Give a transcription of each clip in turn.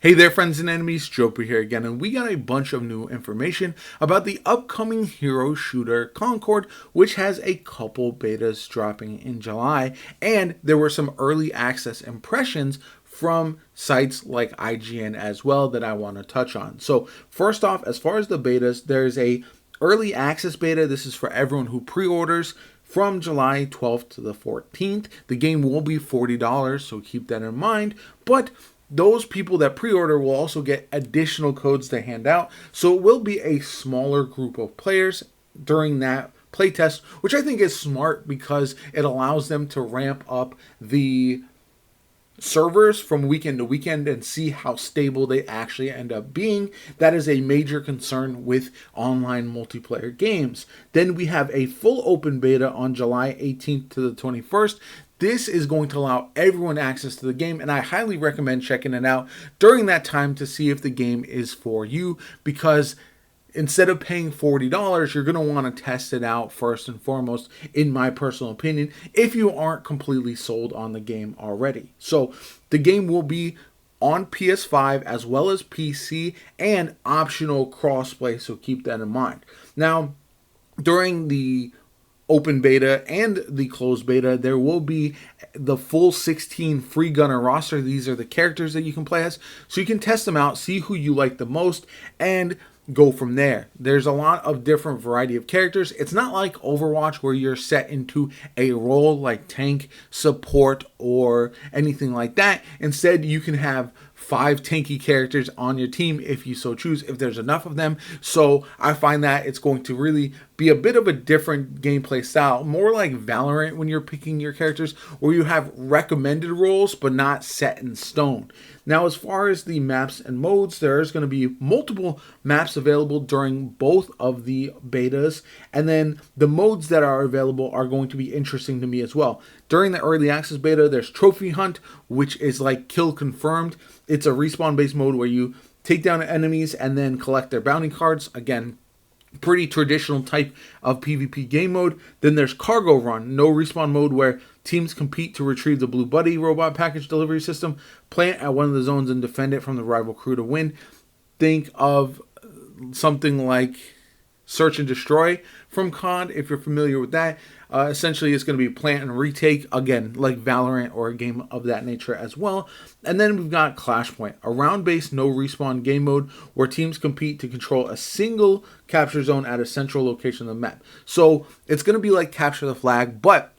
Hey there, friends and enemies, JoPa here again, and we got a bunch of new information about the upcoming hero shooter Concord, which has a couple betas dropping in July, and there were some early access impressions from sites like IGN as well that I want to touch on. So first off, as far as the betas, there's a early access beta. This is for everyone who pre-orders from July 12th to the 14th. The game will be $40, so keep that in mind, but those people that pre-order will also get additional codes to hand out, so it will be a smaller group of players during that playtest, which I think is smart because it allows them to ramp up the servers from weekend to weekend and see how stable they actually end up being. That is a major concern with online multiplayer games. Then we have a full open beta on July 18th to the 21st. This is going to allow everyone access to the game, and I highly recommend checking it out during that time to see if the game is for you, because instead of paying $40, you're going to want to test it out first and foremost, in my personal opinion, if you aren't completely sold on the game already. So the game will be on PS5 as well as PC and optional crossplay, so keep that in mind. Now, during the open beta and the closed beta, there will be the full 16 free gunner roster. These are the characters that you can play as, so you can test them out, see who you like the most, and go from there. There's a lot of different variety of characters. It's not like Overwatch where you're set into a role like tank, support, or anything like that. Instead, you can have 5 tanky characters on your team if you so choose, if there's enough of them. So I find that it's going to really be a bit of a different gameplay style, more like Valorant when you're picking your characters, where you have recommended roles but not set in stone. Now, as far as the maps and modes, there's going to be multiple maps available during both of the betas, and then the modes that are available are going to be interesting to me as well. During the early access beta, there's Trophy Hunt, which is like Kill Confirmed. It's a respawn-based mode where you take down enemies and then collect their bounty cards. Again, pretty traditional type of PvP game mode. Then there's Cargo Run, no respawn mode, where teams compete to retrieve the Blue Buddy robot package delivery system, plant at one of the zones, and defend it from the rival crew to win. Think of something like Search and Destroy from COD, if you're familiar with that. Essentially, it's going to be plant and retake, again, like Valorant or a game of that nature as well. And then we've got Clashpoint, a round-based, no-respawn game mode where teams compete to control a single capture zone at a central location of the map. So it's going to be like Capture the Flag, but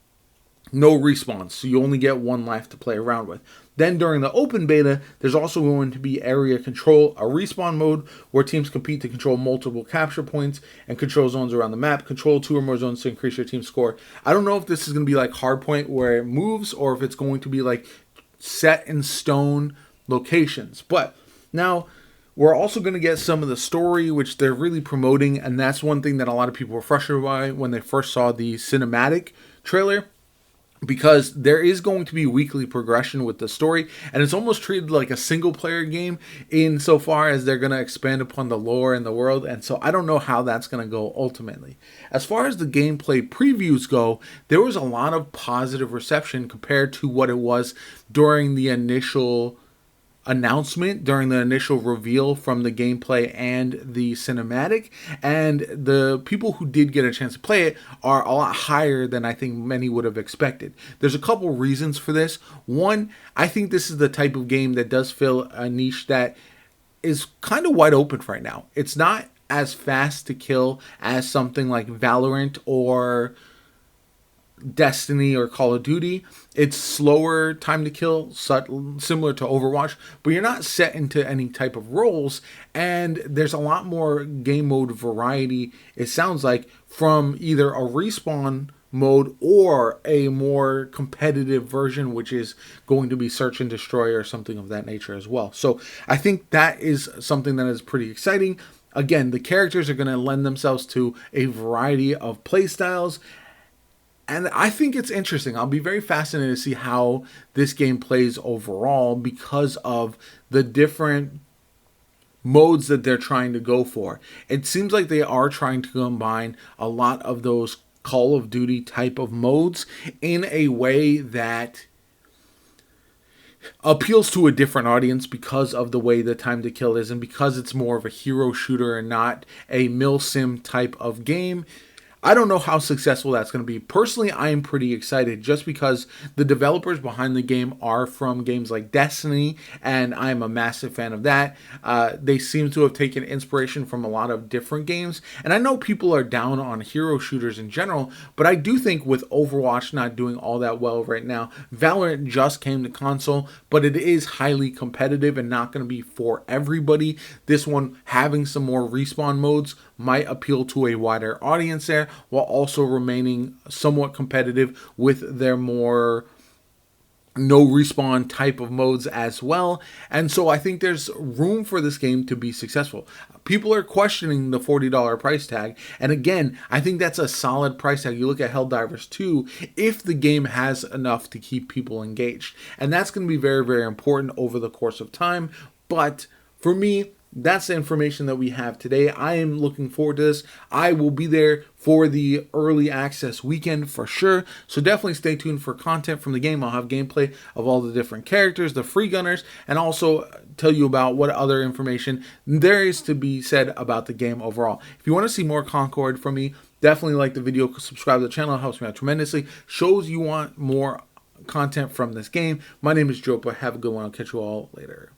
no respawn, so you only get one life to play around with. Then during the open beta, there's also going to be area control, a respawn mode where teams compete to control multiple capture points and control zones around the map. Control 2 or more zones to increase your team's score. I don't know if this is going to be like Hardpoint where it moves, or if it's going to be like set in stone locations. But now we're also going to get some of the story, which they're really promoting, and that's one thing that a lot of people were frustrated by when they first saw the cinematic trailer, because there is going to be weekly progression with the story, and it's almost treated like a single player game insofar as they're going to expand upon the lore and the world, and so I don't know how that's going to go ultimately. As far as the gameplay previews go, there was a lot of positive reception compared to what it was during the initial announcement, during the initial reveal from the gameplay and the cinematic, and the people who did get a chance to play it are a lot higher than I think many would have expected. There's a couple reasons for this. One, I think this is the type of game that does fill a niche that is kind of wide open right now. It's not as fast to kill as something like Valorant or Destiny or Call of Duty. It's slower time to kill, similar to Overwatch, but you're not set into any type of roles, and there's a lot more game mode variety, it sounds like, from either a respawn mode or a more competitive version, which is going to be Search and Destroy or something of that nature as well. So I think that is something that is pretty exciting. Again, the characters are going to lend themselves to a variety of playstyles, and I think it's interesting. I'll be very fascinated to see how this game plays overall because of the different modes that they're trying to go for. It seems like they are trying to combine a lot of those Call of Duty type of modes in a way that appeals to a different audience because of the way the time to kill is and because it's more of a hero shooter and not a mill sim type of game. I don't know how successful that's going to be. Personally, I am pretty excited just because the developers behind the game are from games like Destiny, and I'm a massive fan of that. They seem to have taken inspiration from a lot of different games, and I know people are down on hero shooters in general, but I do think with Overwatch not doing all that well right now, Valorant just came to console, but it is highly competitive and not going to be for everybody. This one having some more respawn modes might appeal to a wider audience there, while also remaining somewhat competitive with their more no respawn type of modes as well. And so I think there's room for this game to be successful. People are questioning the $40 price tag. And again, I think that's a solid price tag. You look at Helldivers 2, if the game has enough to keep people engaged. And that's going to be very, very important over the course of time. But for me, that's the information that we have today. I am looking forward to this. I will be there for the early access weekend for sure. So definitely stay tuned for content from the game. I'll have gameplay of all the different characters, the free gunners, and also tell you about what other information there is to be said about the game overall. If you want to see more Concord from me, definitely like the video, subscribe to the channel. It helps me out tremendously. Shows you want more content from this game. My name is JoPa. Have a good one. I'll catch you all later.